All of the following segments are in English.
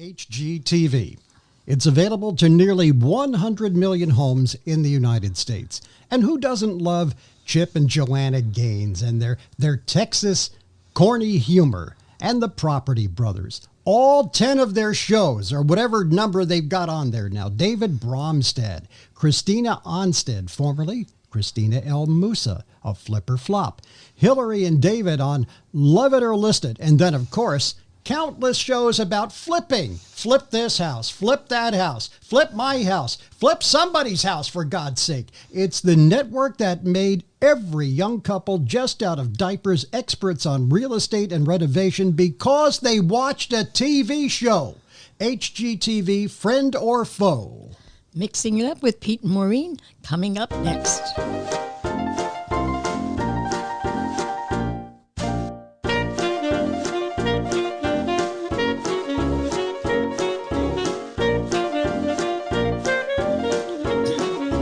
HGTV. It's available to nearly 100 million homes in the United States. And who doesn't love Chip and Joanna Gaines and their Texas corny humor, and the Property Brothers? All 10 of their shows, or whatever number they've got on there now. David Bromstad, Christina Onstead, formerly Christina L. Musa of Flip or Flop, Hillary and David on Love It or List It, and then, of course, countless shows about flipping. Flip this house, flip that house, flip my house, flip somebody's house, for God's sake. It's the network that made every young couple just out of diapers experts on real estate and renovation because they watched a TV show. HGTV, Friend or Foe. Mixing it up with Pete and Maureen, coming up next.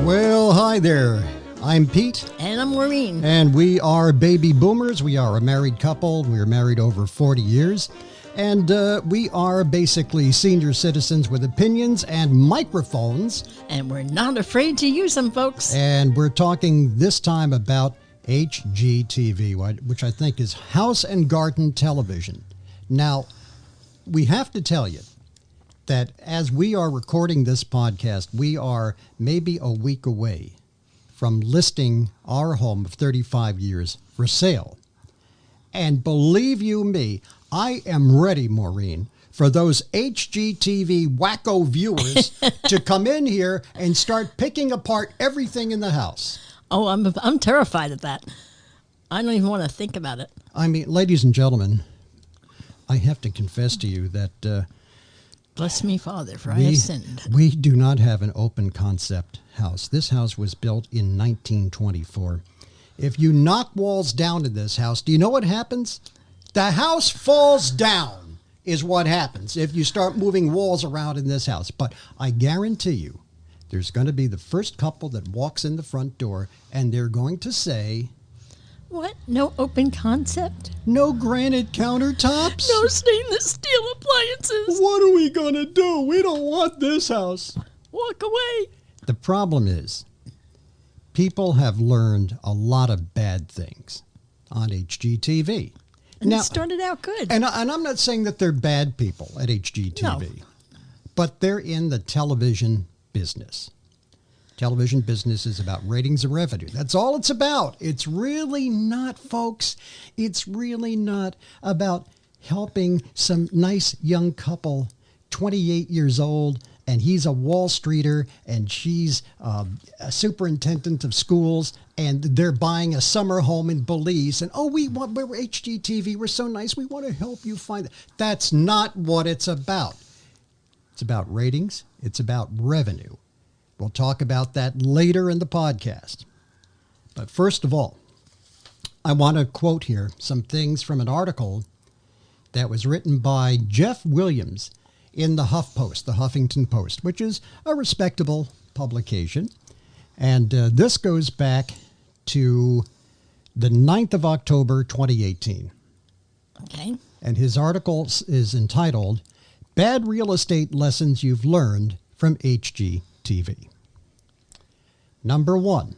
Well, hi there. I'm Pete. And I'm Maureen. And we are baby boomers. We are a married couple. We are married over 40 years. And we are basically senior citizens with opinions and microphones. And we're not afraid to use them, folks. And we're talking this time about HGTV, which I think is House and Garden Television. Now, we have to tell you that as we are recording this podcast, we are maybe a week away from listing our home of 35 years for sale. And believe you me, I am ready, Maureen, for those HGTV wacko viewers to come in here and start picking apart everything in the house. Oh, I'm terrified of that. I don't even want to think about it. I mean, ladies and gentlemen, I have to confess to you that bless me, Father, for I have sinned. We do not have an open concept house. This house was built in 1924. If you knock walls down in this house, do you know what happens? The house falls down is what happens if you start moving walls around in this house. But I guarantee you, there's going to be the first couple that walks in the front door and they're going to say, what? No open concept? No granite countertops? No stainless steel appliances? What are we going to do? We don't want this house. Walk away. The problem is, people have learned a lot of bad things on HGTV. And it started out good. And I'm not saying that they're bad people at HGTV, no. But they're in the television business. Television business is about ratings and revenue. That's all it's about. It's really not, folks. It's really not about helping some nice young couple, 28 years old, and he's a Wall Streeter, and she's a superintendent of schools, and they're buying a summer home in Belize, and we're HGTV, we're so nice, we want to help you find it. That's not what it's about. It's about ratings. It's about revenue. We'll talk about that later in the podcast. But first of all, I want to quote here some things from an article that was written by Jeff Williams in the HuffPost, the Huffington Post, which is a respectable publication. And this goes back to the 9th of October, 2018. Okay. And his article is entitled, Bad Real Estate Lessons You've Learned from HGTV. Number 1,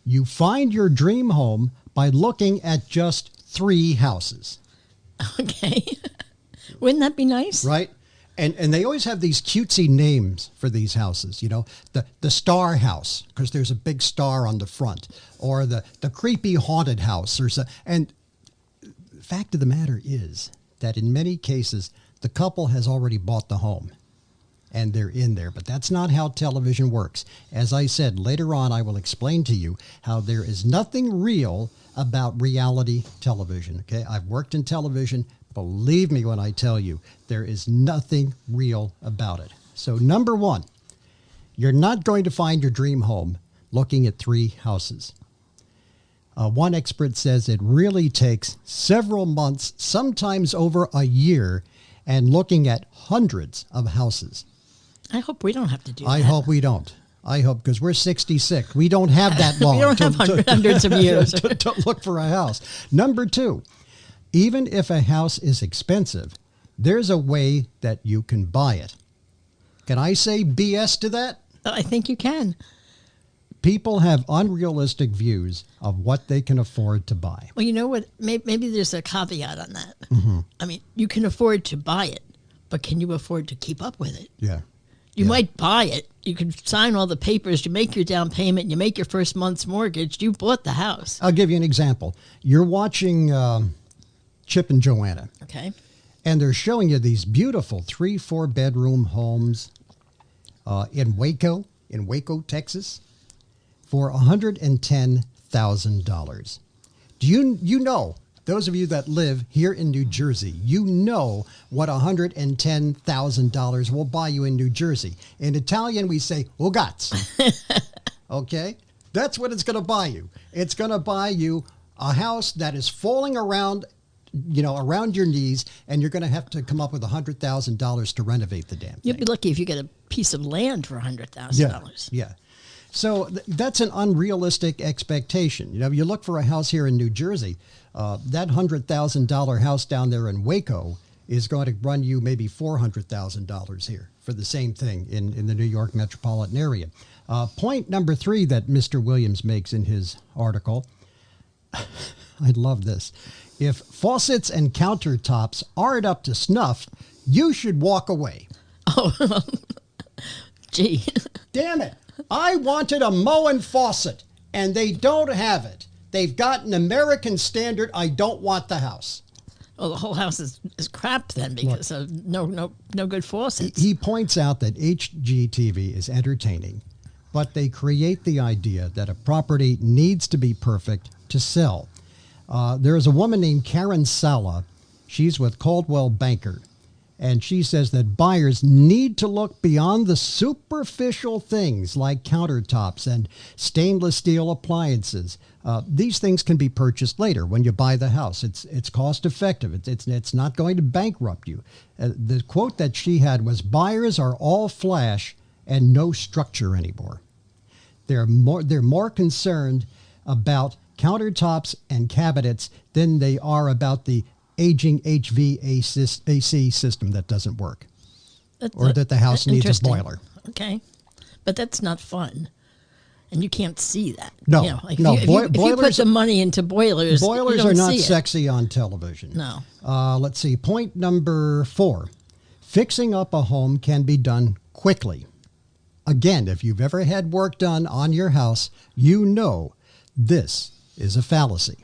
you find your dream home by looking at just 3 houses. Okay. Wouldn't that be nice? Right? And they always have these cutesy names for these houses, you know, the star house, because there's a big star on the front, or the creepy haunted house. And the fact of the matter is that in many cases, the couple has already bought the home and they're in there. But that's not how television works. As I said, later on, I will explain to you how there is nothing real about reality television. Okay, I've worked in television. Believe me when I tell you, there is nothing real about it. So number 1, you're not going to find your dream home looking at 3 houses. One expert says it really takes several months, sometimes over a year, and looking at hundreds of houses. I hope we don't have to do that. I hope we don't. I hope, because we're 66. We don't have that long. We don't have hundreds of years to look for a house. Number 2, even if a house is expensive, there's a way that you can buy it. Can I say BS to that? I think you can. People have unrealistic views of what they can afford to buy. Well, you know what? Maybe there's a caveat on that. Mm-hmm. I mean, you can afford to buy it, but can you afford to keep up with it? Yeah. You might buy it. You can sign all the papers. You make your down payment. You make your first month's mortgage. You bought the house. I'll give you an example. You're watching Chip and Joanna. Okay. And they're showing you these beautiful 3-4 bedroom homes in Waco, Texas, for $110,000. Do you know, those of you that live here in New Jersey, you know what $110,000 will buy you in New Jersey. In Italian, we say "ragazzi." Okay? That's what it's going to buy you. It's going to buy you a house that is falling around, around your knees, and you're going to have to come up with $100,000 to renovate the damn thing. You'll be lucky if you get a piece of land for $100,000. Yeah. So that's an unrealistic expectation. You look for a house here in New Jersey, that $100,000 house down there in Waco is going to run you maybe $400,000 here for the same thing in the New York metropolitan area. Point number 3 that Mr. Williams makes in his article, I love this. If faucets and countertops aren't up to snuff, you should walk away. Oh, gee. Damn it. I wanted a Moen faucet, and they don't have it. They've got an American standard. I don't want the house. Well, the whole house is crap then because of no good faucets. He points out that HGTV is entertaining, but they create the idea that a property needs to be perfect to sell. There is a woman named Karen Sala. She's with Coldwell Banker. And she says that buyers need to look beyond the superficial things like countertops and stainless steel appliances. These things can be purchased later when you buy the house. It's cost effective. It's not going to bankrupt you. The quote that she had was, "Buyers are all flash and no structure anymore." They're more concerned about countertops and cabinets than they are about the aging HVAC system that doesn't work, or that the house needs a boiler. Okay, but that's not fun, and you can't see that. No, if you put the money into boilers, boilers are not sexy on television. No. Let's see. Point number 4: fixing up a home can be done quickly. Again, if you've ever had work done on your house, you know this is a fallacy.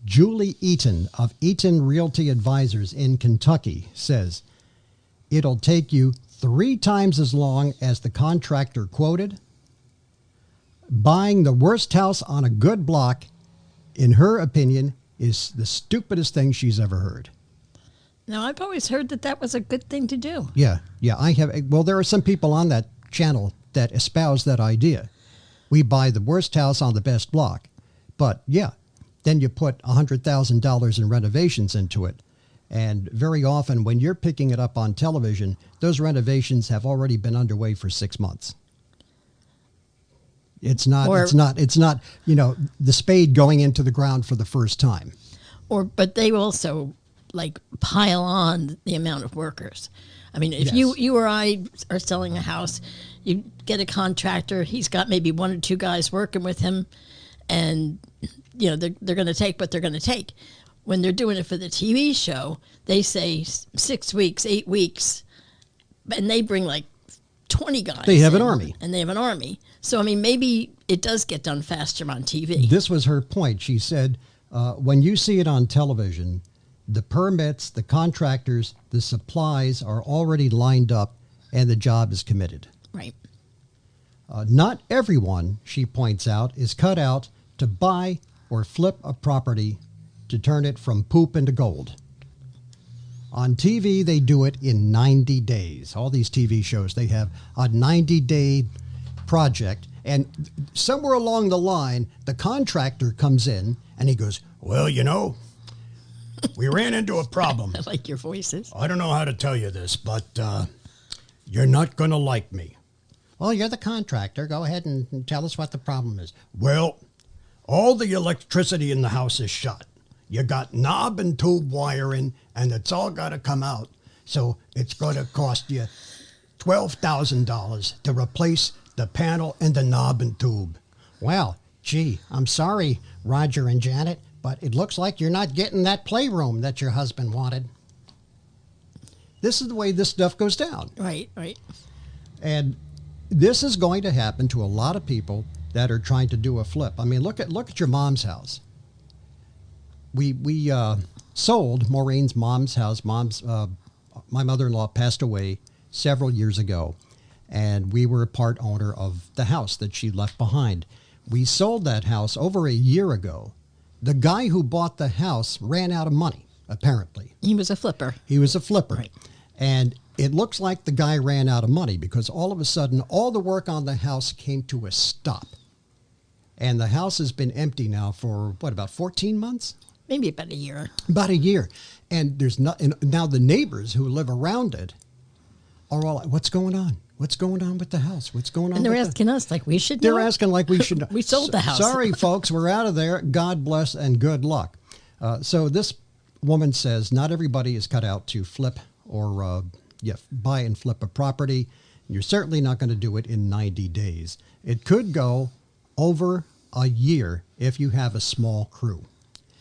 Julie Eaton of Eaton Realty Advisors in Kentucky says it'll take you 3 times as long as the contractor quoted. Buying the worst house on a good block, in her opinion, is the stupidest thing she's ever heard. Now, I've always heard that was a good thing to do. Yeah, I have. Well, there are some people on that channel that espouse that idea. We buy the worst house on the best block. But yeah, then you put $100,000 in renovations into it. And very often when you're picking it up on television, those renovations have already been underway for 6 months. It's not, the spade going into the ground for the first time. But they also pile on the amount of workers. I mean, if Yes. you or I are selling a house, you get a contractor, he's got maybe 1 or 2 guys working with him, and they're going to take what they're going to take. When they're doing it for the TV show, they say 6 weeks, 8 weeks, and they bring 20 guys. They have an army. And they have an army. So, I mean, maybe it does get done faster on TV. This was her point. She said, when you see it on television, the permits, the contractors, the supplies are already lined up and the job is committed. Right. Not everyone, she points out, is cut out to buy or flip a property to turn it from poop into gold. On TV, they do it in 90 days. All these TV shows, they have a 90-day project. And somewhere along the line, the contractor comes in and he goes, "Well, we ran into a problem. I like your voices. I don't know how to tell you this, but you're not going to like me." "Well, you're the contractor. Go ahead and tell us what the problem is." "Well, all the electricity in the house is shot. You got knob and tube wiring, and it's all got to come out. So it's going to cost you $12,000 to replace the panel and the knob and tube. Well, gee, I'm sorry, Roger and Janet, but it looks like you're not getting that playroom that your husband wanted. This is the way this stuff goes down. Right. And this is going to happen to a lot of people that are trying to do a flip. I mean, look at your mom's house. We sold Maureen's mom's house. My mother-in-law passed away several years ago, and we were a part owner of the house that she left behind. We sold that house over a year ago. The guy who bought the house ran out of money, apparently. He was a flipper. Right. And it looks like the guy ran out of money because all of a sudden, all the work on the house came to a stop. And the house has been empty now for, about 14 months? Maybe about a year. About a year. And there's not, and now the neighbors who live around it are all like, what's going on? What's going on with the house? What's going on? And they're asking us like we should know. They're asking like we should know. We sold the house. Sorry, folks, we're out of there. God bless and good luck. So this woman says not everybody is cut out to flip or buy and flip a property. You're certainly not going to do it in 90 days. It could go over a year if you have a small crew.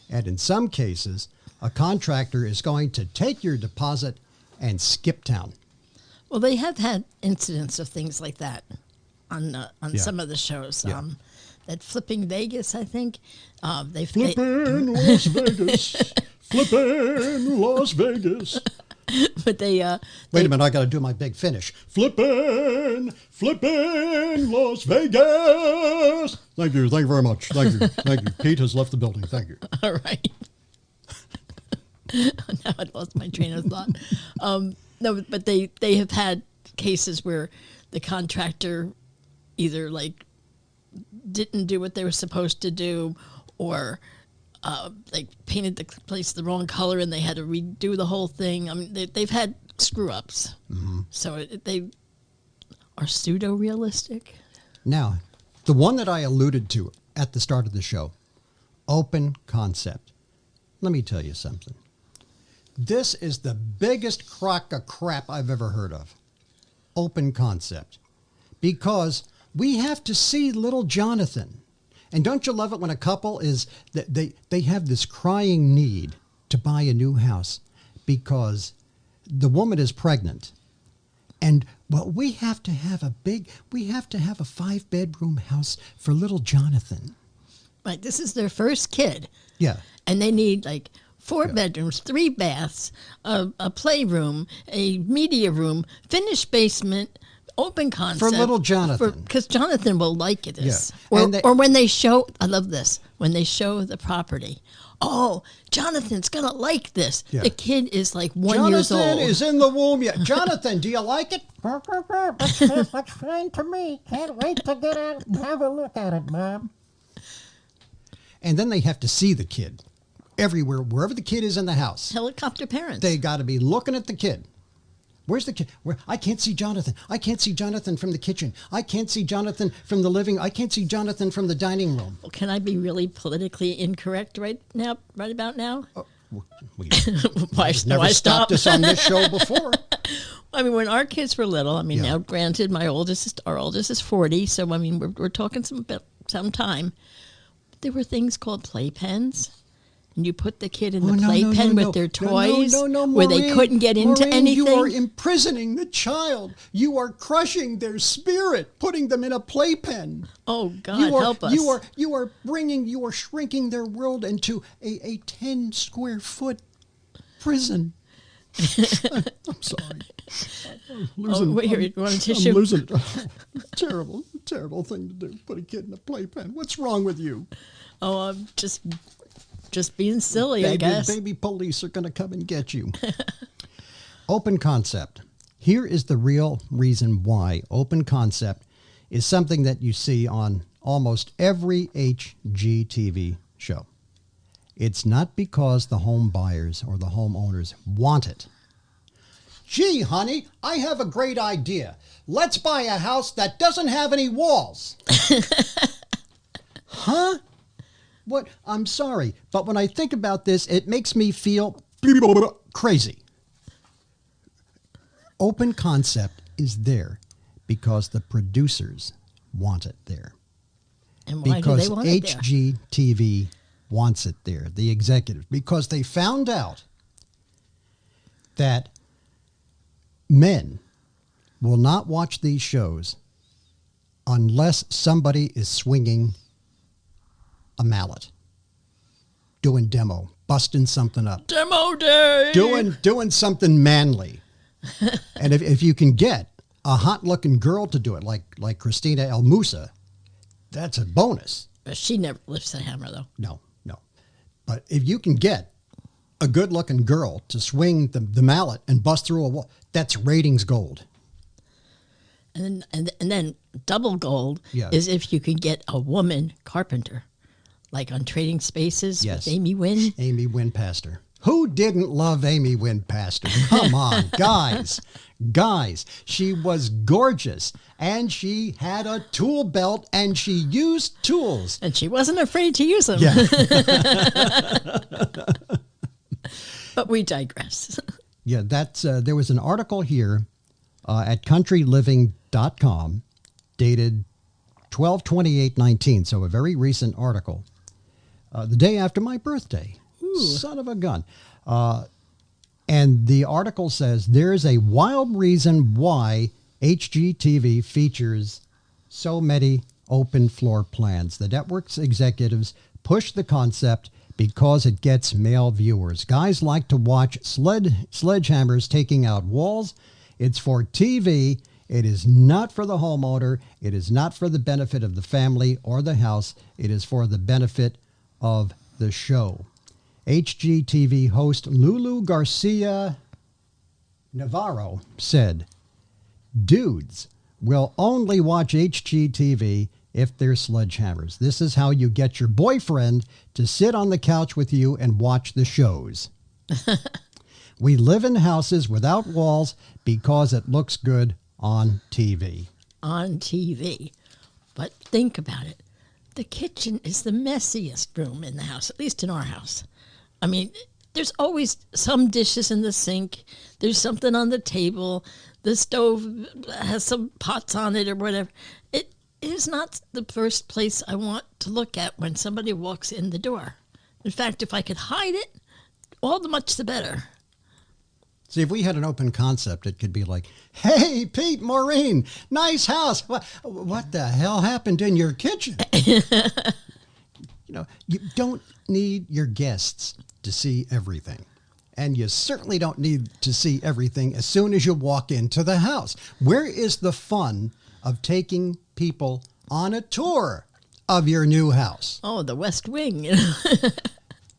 And in some cases, a contractor is going to take your deposit and skip town. Well, they have had incidents of things like that on some of the shows. Yeah. That Flipping Vegas, I think. Flipping Las Vegas. Flipping Las Vegas. But Wait a minute, I got to do my big finish. Flipping Las Vegas. Thank you very much. Thank you. Pete has left the building. Thank you. All right. Now I lost my train of thought. No, but they have had cases where the contractor either like didn't do what they were supposed to do, or like painted the place the wrong color and they had to redo the whole thing. I mean, they've had screw ups. Mm-hmm. So they are pseudo realistic. Now, the one that I alluded to at the start of the show, open concept. Let me tell you something. This is the biggest crock of crap I've ever heard of. Open concept. Because we have to see little Jonathan. And don't you love it when a couple is, they have this crying need to buy a new house because the woman is pregnant. And, well, we have to have a 5-bedroom house for little Jonathan. Right. This is their first kid. Yeah. And they need like 4 bedrooms, 3 baths, a playroom, a media room, finished basement, open concept. For little Jonathan. Because Jonathan will like it. Yeah. Or when they show, I love this, when they show the property. Oh, Jonathan's going to like this. Yeah. The kid is like 1 year old. Jonathan is in the womb yet. Jonathan, do you like it? Looks fine to me. Can't wait to get out and have a look at it, Mom. And then they have to see the kid everywhere, wherever the kid is in the house. Helicopter parents. They got to be looking at the kid. Where's the kid? I can't see Jonathan. I can't see Jonathan from the kitchen. I can't see Jonathan from the living. I can't see Jonathan from the dining room. Well, can I be really politically incorrect right about now? Why never stopped us on this show before. I mean, when our kids were little, now granted, our oldest is 40, so I mean, we're talking some time. There were things called playpens. And you put the kid in the playpen with their toys where they couldn't get into anything. You are imprisoning the child. You are crushing their spirit, putting them in a playpen. Oh, God, help us. You are shrinking their world into a 10 square foot prison. I'm sorry. You want a tissue? I'm losing it. Terrible thing to do. Put a kid in a playpen. What's wrong with you? Oh, I'm just being silly, I guess. Baby police are going to come and get you. Open concept. Here is the real reason why open concept is something that you see on almost every HGTV show. It's not because the home buyers or the homeowners want it. Gee, honey, I have a great idea. Let's buy a house that doesn't have any walls. Huh? What? I'm sorry, but when I think about this, it makes me feel crazy. Open concept is there because the producers want it there. And why Because do they want it there? HGTV wants it there, the executives, because they found out that men will not watch these shows unless somebody is swinging a mallet, doing demo, busting something up, Demo day. doing something manly. And if you can get a hot looking girl to do it, like Christina El Musa, that's a bonus. She never lifts a hammer, though. No. But if you can get a good looking girl to swing the mallet and bust through a wall, that's ratings gold. And then double gold Yeah. is if you can get a woman carpenter, like on Trading Spaces Yes. with Amy Wynn. Amy Wynn Pastor. Who didn't love Amy Wynn Pastor? Come on, guys. She was gorgeous, and she had a tool belt, and she used tools. And she wasn't afraid to use them. Yeah. But we digress. Yeah, that's there was an article here at countryliving.com dated 12/28/19, so a very recent article, the day after my birthday. Ooh. Son of a gun. And the article says there's a wild reason why HGTV features so many open floor plans. The network's executives push the concept because it gets male viewers. Guys like to watch sledgehammers taking out walls. It's for TV. It is not for the homeowner. It is not for the benefit of the family or the house. It is for the benefit of the show. HGTV host Lulu Garcia Navarro said, "Dudes will only watch HGTV if they're sledgehammers. This is how you get your boyfriend to sit on the couch with you and watch the shows. We live in houses without walls because it looks good on TV." On TV. But think about it. The kitchen is the messiest room in the house, at least in our house. I mean, there's always some dishes in the sink. There's something on the table. The stove has some pots on it or whatever. It is not the first place I want to look at when somebody walks in the door. In fact, if I could hide it, all the much the better. See, if we had an open concept, it could be like, "Hey, Pete, Maureen, nice house. What the hell happened in your kitchen?" You don't need your guests to see everything. And you certainly don't need to see everything as soon as you walk into the house. Where is the fun of taking people on a tour of your new house? Oh, the West Wing.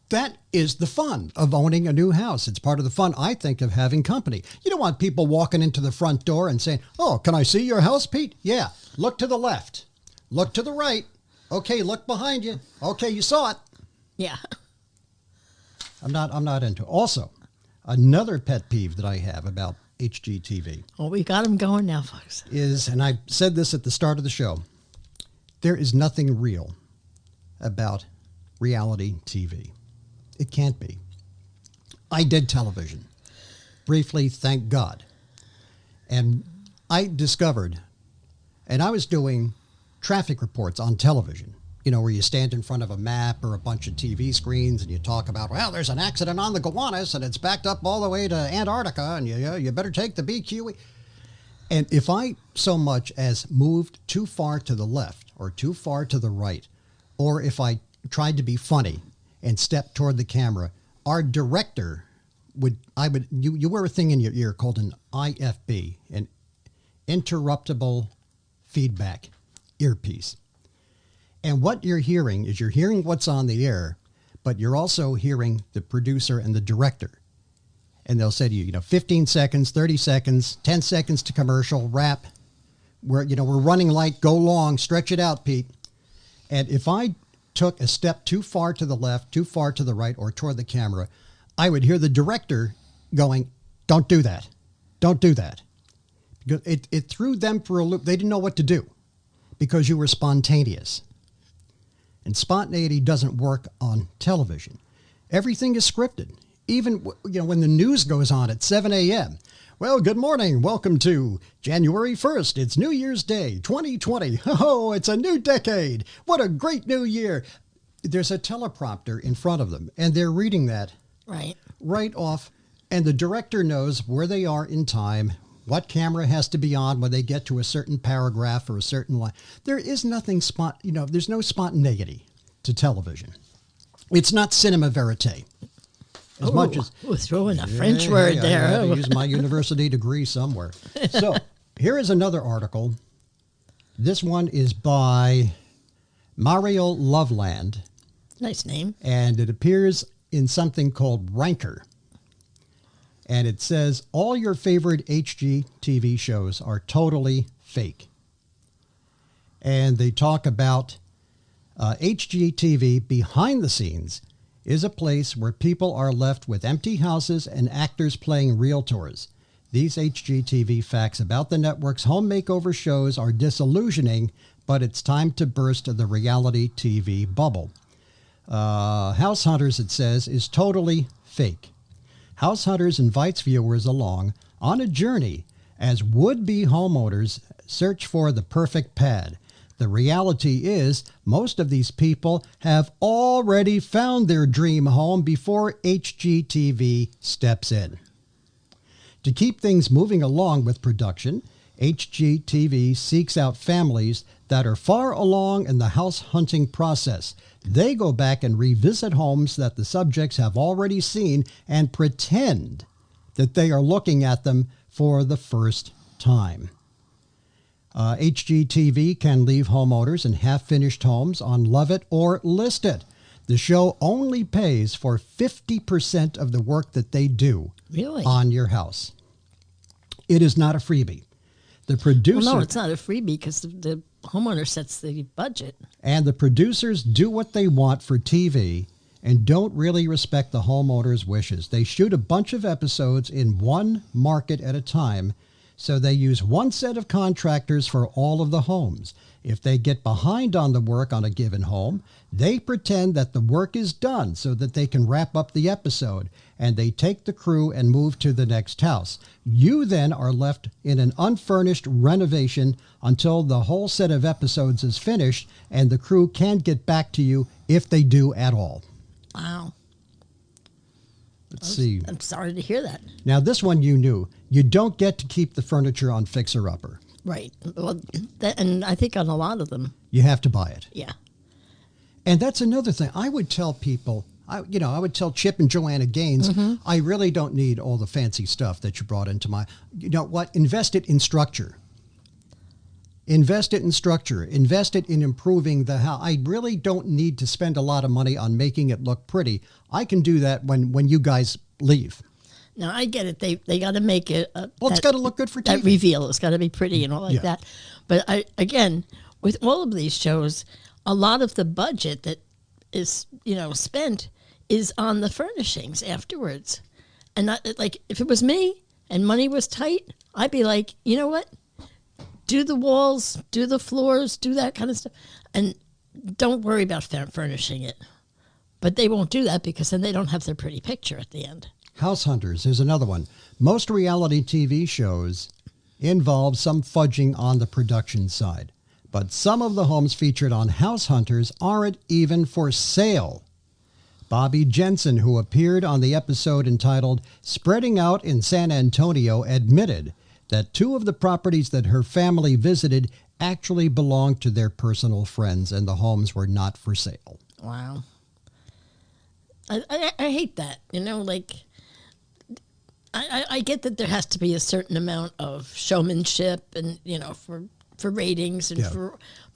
That is the fun of owning a new house. It's part of the fun, I think, of having company. You don't want people walking into the front door and saying, "Oh, can I see your house, Pete?" "Yeah, look to the left. Look to the right. Okay, look behind you. Okay, you saw it." Yeah. I'm not into it. Also, another pet peeve that I have about HGTV Well, we got them going now, folks. is, and I said this at the start of the show, there is nothing real about reality TV. It can't be. I did television briefly, thank God. And I discovered, and I was doing traffic reports on television, where you stand in front of a map or a bunch of TV screens and you talk about, well, there's an accident on the Gowanus and it's backed up all the way to Antarctica and you better take the BQE. And if I so much as moved too far to the left or too far to the right, or if I tried to be funny and stepped toward the camera, our director you wear a thing in your ear called an IFB, an interruptible feedback earpiece. And what you're hearing is what's on the air, but you're also hearing the producer and the director. And they'll say to you, 15 seconds, 30 seconds, 10 seconds to commercial, wrap. We're running light, go long, stretch it out, Pete. And if I took a step too far to the left, too far to the right, or toward the camera, I would hear the director going, "Don't do that. Don't do that." Because it threw them for a loop. They didn't know what to do because you were spontaneous. And spontaneity doesn't work on television. Everything is scripted. Even when the news goes on at 7 a.m. Well, good morning. Welcome to January 1st. It's New Year's Day, 2020. Oh, it's a new decade. What a great new year. There's a teleprompter in front of them, and they're reading that right off. And the director knows where they are in time, what camera has to be on when they get to a certain paragraph or a certain line. There is nothing there's no spontaneity to television. It's not cinema verite. As much as we're throwing a French word there. I had to use my university degree somewhere. So here is another article. This one is by Mario Loveland. Nice name. And it appears in something called Ranker. And it says, all your favorite HGTV shows are totally fake. And they talk about HGTV behind the scenes is a place where people are left with empty houses and actors playing realtors. These HGTV facts about the network's home makeover shows are disillusioning, but it's time to burst the reality TV bubble. House Hunters, it says, is totally fake. House Hunters invites viewers along on a journey as would-be homeowners search for the perfect pad. The reality is, most of these people have already found their dream home before HGTV steps in. To keep things moving along with production, HGTV seeks out families that are far along in the house hunting process. They go back and revisit homes that the subjects have already seen and pretend that they are looking at them for the first time. HGTV can leave homeowners in half-finished homes on Love It or List It. The show only pays for 50% of the work that they do on your house. It is not a freebie. The producer... Well, no, it's not a freebie because the homeowner sets the budget. And the producers do what they want for TV and don't really respect the homeowner's wishes. They shoot a bunch of episodes in one market at a time, so they use one set of contractors for all of the homes. If they get behind on the work on a given home, they pretend that the work is done so that they can wrap up the episode, and they take the crew and move to the next house. You then are left in an unfurnished renovation until the whole set of episodes is finished, and the crew can't get back to you if they do at all. Wow. Let's see. I'm sorry to hear that. Now, this one you knew. You don't get to keep the furniture on Fixer Upper. Right. Well, and I think on a lot of them. You have to buy it. Yeah. And that's another thing. I would tell people, I would tell Chip and Joanna Gaines, I really don't need all the fancy stuff that you brought into my, you know what, invest it in structure. Invest it in structure. Invest it in improving the house. I really don't need to spend a lot of money on making it look pretty. I can do that when you guys leave. Now, I get it. They got to make it. It's got to look good for TV. That reveal. It's got to be pretty and all like that. But again, with all of these shows, a lot of the budget that is, spent is on the furnishings afterwards. And if it was me and money was tight, I'd be like, you know what? Do the walls, do the floors, do that kind of stuff. And don't worry about furnishing it. But they won't do that because then they don't have their pretty picture at the end. House Hunters is another one. Most reality TV shows involve some fudging on the production side. But some of the homes featured on House Hunters aren't even for sale. Bobby Jensen, who appeared on the episode entitled Spreading Out in San Antonio, admitted that 2 of the properties that her family visited actually belonged to their personal friends, and the homes were not for sale. Wow. I hate that. I get that there has to be a certain amount of showmanship and, for ratings and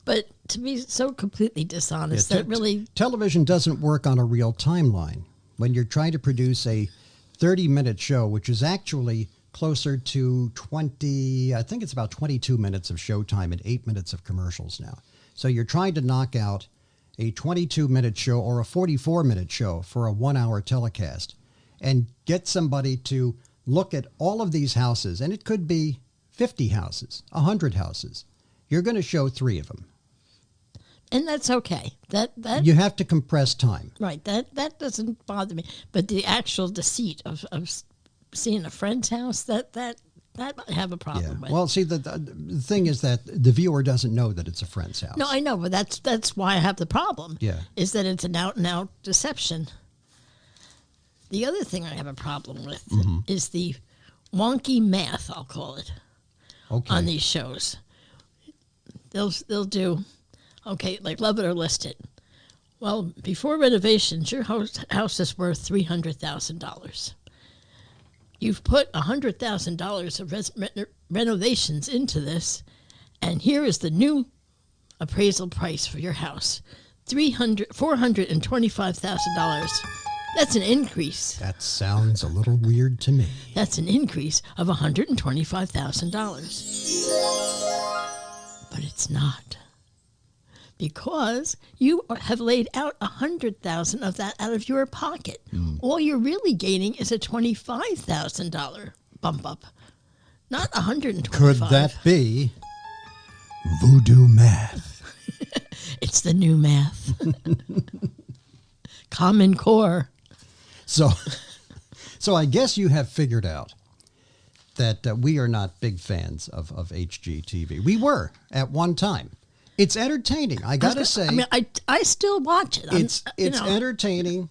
but to be so completely dishonest, that really... Television doesn't work on a real timeline. When you're trying to produce a 30-minute show, which is actually closer to 20, I think it's about 22 minutes of showtime and 8 minutes of commercials now. So you're trying to knock out a 22-minute show or a 44-minute show for a 1-hour telecast and get somebody to look at all of these houses, and it could be 50 houses, 100 houses. You're going to show 3 of them. And that's okay. That You have to compress time. right. That doesn't bother me. But the actual deceit of seeing a friend's house, that I have a problem with. Well, see, the thing is that the viewer doesn't know that it's a friend's house. No, I know, but that's why I have the problem. Yeah. Is that it's an out and out deception. The other thing I have a problem with is the wonky math, I'll call it, on these shows. They'll do, okay, like Love It or List It. Well, before renovations, your house is worth $300,000. You've put $100,000 of renovations into this, and here is the new appraisal price for your house, $425,000. That's an increase. That sounds a little weird to me. That's an increase of $125,000. But it's not. Because you have laid out $100,000 of that out of your pocket. All you're really gaining is a $25,000 bump up, not $125,000. Could that be voodoo math? It's the new math. Common Core. So I guess you have figured out that we are not big fans of HGTV. We were at one time. It's entertaining. I got to say. I mean, I still watch it. It's entertaining.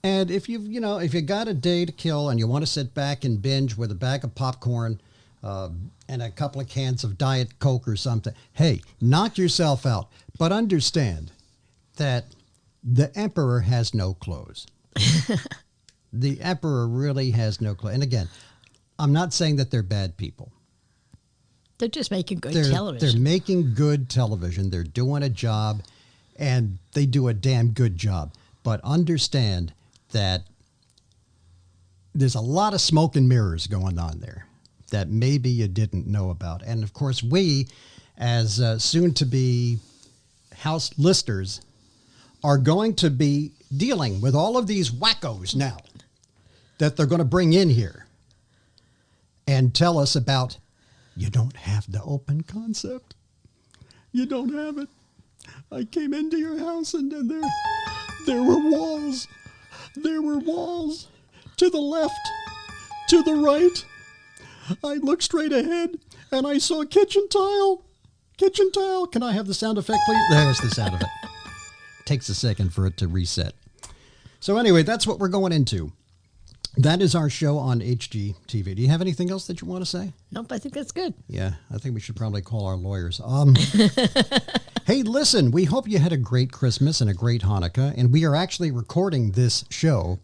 And if you got a day to kill and you want to sit back and binge with a bag of popcorn and a couple of cans of Diet Coke or something, hey, knock yourself out. But understand that the emperor has no clothes. The emperor really has no clothes. And again, I'm not saying that they're bad people. They're just making good television. They're making good television. They're doing a job, and they do a damn good job. But understand that there's a lot of smoke and mirrors going on there that maybe you didn't know about. And, of course, we, as soon-to-be house listers, are going to be dealing with all of these wackos now that they're going to bring in here and tell us about. You don't have the open concept. You don't have it. I came into your house and then there were walls. There were walls to the left, to the right. I looked straight ahead and I saw kitchen tile. Kitchen tile. Can I have the sound effect, please? There's the sound effect. Takes a second for it to reset. So anyway, that's what we're going into. That is our show on HGTV. Do you have anything else that you want to say? Nope, I think that's good. Yeah, I think we should probably call our lawyers. Hey, listen, we hope you had a great Christmas and a great Hanukkah, and we are actually recording this show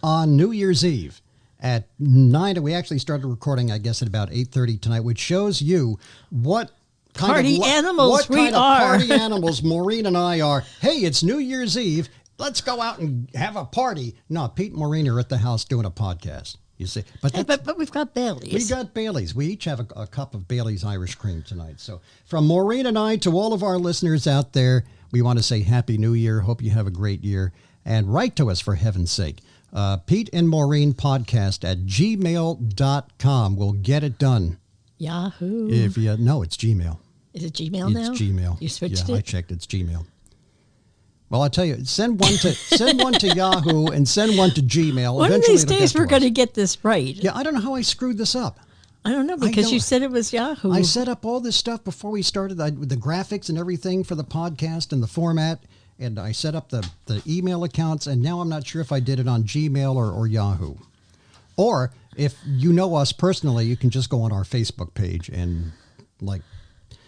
on New Year's Eve at 9. We actually started recording, I guess, at about 8:30 tonight, which shows you what kind party animals we are. Party animals Maureen and I are. Hey, it's New Year's Eve. Let's go out and have a party. No, Pete and Maureen are at the house doing a podcast, you see. But we've got Bailey's. We got Bailey's. We each have a cup of Bailey's Irish Cream tonight. So from Maureen and I to all of our listeners out there, we want to say Happy New Year. Hope you have a great year. And write to us, for heaven's sake. Pete and Maureen podcast at gmail.com. We'll get it done. Yahoo. No, it's Gmail. Is it Gmail now? It's Gmail. You switched it? I checked. It's Gmail. Well, I'll tell you, send one to Yahoo and send one to Gmail. One of these days we're going to get this right. Yeah, I don't know how I screwed this up. I don't know, because you said it was Yahoo. I set up all this stuff before we started, with the graphics and everything for the podcast and the format, and I set up the email accounts, and now I'm not sure if I did it on Gmail or Yahoo. Or, if you know us personally, you can just go on our Facebook page and,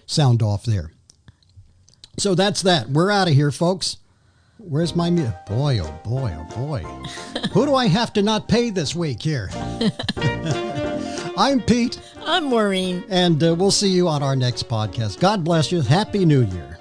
sound off there. So that's that. We're out of here, folks. Where's my music? Boy, oh boy, oh boy. Who do I have to not pay this week here? I'm Pete. I'm Maureen. And we'll see you on our next podcast. God bless you. Happy New Year.